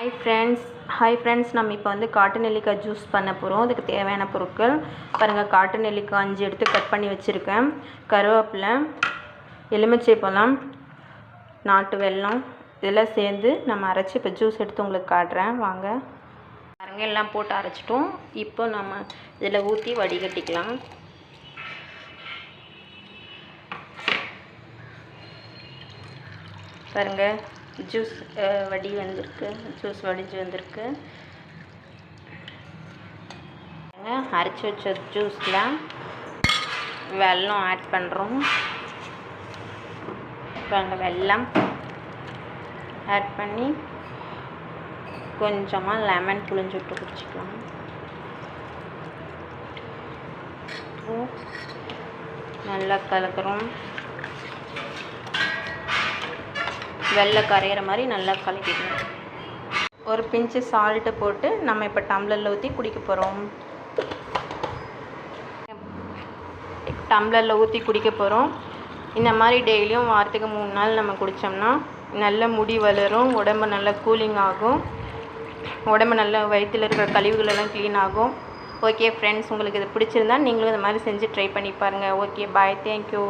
Hi friends நம்ம இப்போ வந்து காட்டு நெல்லிக்காய் ஜூஸ் பண்ண போகிறோம். அதுக்கு தேவையான பொருட்கள் பாருங்கள். காட்டு நெல்லிக்காய் 5 எடுத்து கட் பண்ணி வச்சுருக்கேன். கருவேப்பிலை, எலுமிச்சை பழம், நாட்டு வெல்லம் இதெல்லாம் சேர்ந்து நம்ம அரைச்சி இப்போ ஜூஸ் எடுத்து உங்களுக்கு காட்டுறேன் வாங்க. பாருங்கள், எல்லாம் போட்டு அரைச்சிட்டோம். இப்போ நம்ம இதில் ஊற்றி வடிகட்டிக்கலாம். பாருங்கள், ஜூஸ் ஜூஸ் வடிஞ்சு வந்திருக்கு. அரைச்சி வச்ச ஜூஸில் வெல்லம் ஆட் பண்ணுறோம். பாருங்கள், வெல்லம் ஆட் பண்ணி கொஞ்சமாக லெமன் புழிஞ்சு விட்டு குடிச்சிக்கலாம். நல்லா கலக்கிறோம். வெள்ளை கரையிற மாதிரி நல்லா கலக்கிக்கணும். ஒரு பிஞ்சு சால்ட்டு போட்டு நம்ம இப்போ டம்ளரில் ஊற்றி குடிக்க போகிறோம். இந்த மாதிரி டெய்லியும் வாரத்துக்கு 3 நாள் நம்ம குடித்தோம்னா நல்ல முடி வளரும், உடம்பு நல்லா கூலிங் ஆகும், உடம்பு நல்லா வயிற்றில் இருக்கிற கழிவுகளெல்லாம் க்ளீன் ஆகும். ஓகே ஃப்ரெண்ட்ஸ், உங்களுக்கு இது பிடிச்சிருந்தா நீங்களும் இந்த மாதிரி செஞ்சு ட்ரை பண்ணி பாருங்கள். ஓகே, பாய், தேங்க்யூ.